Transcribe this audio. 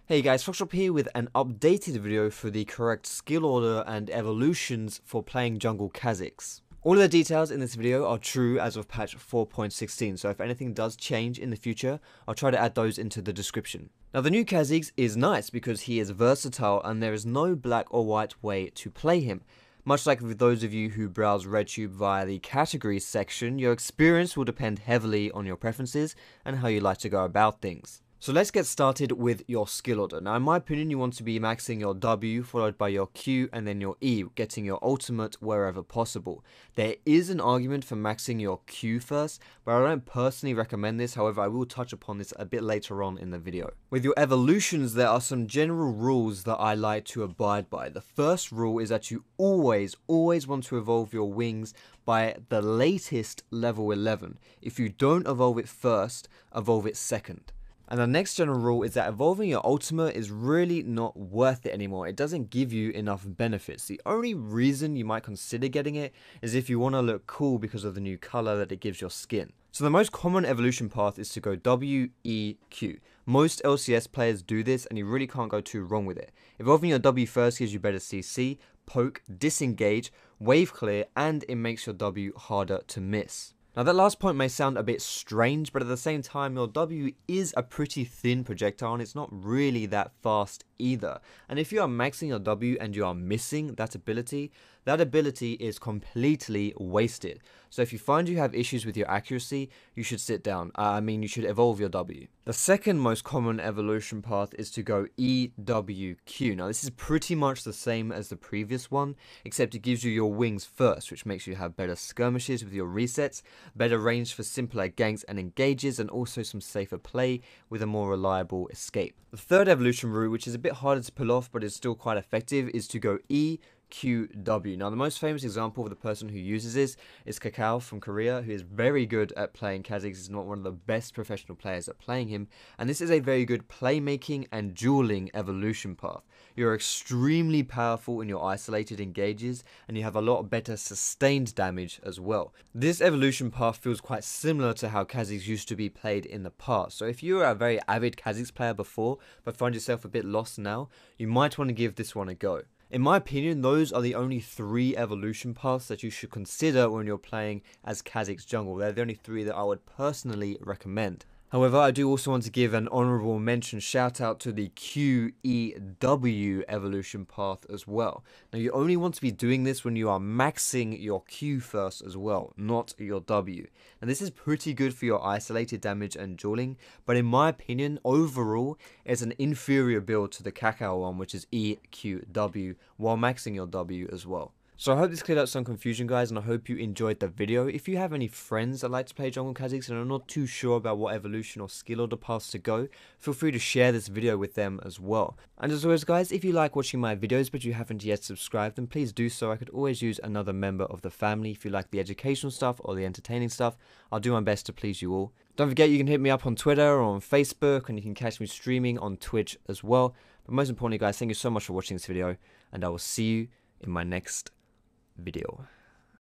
Hey guys, Foxtrop here with an updated video for the correct skill order and evolutions for playing jungle Kha'Zix. All of the details in this video are true as of patch 4.16, so if anything does change in the future, I'll try to add those into the description. Now the new Kha'Zix is nice because he is versatile and there is no black or white way to play him. Much like with those of you who browse RedTube via the categories section, your experience will depend heavily on your preferences and how you like to go about things. So let's get started with your skill order. Now in my opinion, you want to be maxing your W followed by your Q and then your E, getting your ultimate wherever possible. There is an argument for maxing your Q first, but I don't personally recommend this. However, I will touch upon this a bit later on in the video. With your evolutions, there are some general rules that I like to abide by. The first rule is that you always want to evolve your wings by the latest level 11. If you don't evolve it first, evolve it second. And the next general rule is that evolving your ultimate is really not worth it anymore. It doesn't give you enough benefits. The only reason you might consider getting it is if you want to look cool because of the new color that it gives your skin. So the most common evolution path is to go W, E, Q. Most LCS players do this and you really can't go too wrong with it. Evolving your W first gives you better CC, poke, disengage, wave clear, and it makes your W harder to miss. Now that last point may sound a bit strange, but at the same time your W is a pretty thin projectile and it's not really that fast either. And if you are maxing your W and you are missing that ability is completely wasted. So if you find you have issues with your accuracy, you should sit down. You should evolve your W. The second most common evolution path is to go E, W, Q. Now this is pretty much the same as the previous one, except it gives you your wings first, which makes you have better skirmishes with your resets, better range for simpler ganks and engages, and also some safer play with a more reliable escape. The third evolution route, which is a bit harder to pull off but is still quite effective, is to go E, Q, W. Now the most famous example of the person who uses this is Kakao from Korea, who is very good at playing Kha'Zix. He's not one of the best professional players at playing him, and this is a very good playmaking and dueling evolution path. You're extremely powerful in your isolated engages and you have a lot better sustained damage as well. This evolution path feels quite similar to how Kha'Zix used to be played in the past, so if you were a very avid Kha'Zix player before but find yourself a bit lost now, you might want to give this one a go. In my opinion, those are the only 3 evolution paths that you should consider when you're playing as Kha'Zix jungle. They're the only 3 that I would personally recommend. However, I do also want to give an honorable mention shout out to the QEW evolution path as well. Now you only want to be doing this when you are maxing your Q first as well, not your W. And this is pretty good for your isolated damage and dueling, but in my opinion, overall, it's an inferior build to the Kakao one, which is EQW, while maxing your W as well. So I hope this cleared up some confusion, guys, and I hope you enjoyed the video. If you have any friends that like to play jungle Kha'Zix and are not too sure about what evolution or skill order paths to go, feel free to share this video with them as well. And as always, guys, if you like watching my videos but you haven't yet subscribed, then please do so. I could always use another member of the family. If you like the educational stuff or the entertaining stuff, I'll do my best to please you all. Don't forget you can hit me up on Twitter or on Facebook, and you can catch me streaming on Twitch as well. But most importantly, guys, thank you so much for watching this video, and I will see you in my next video.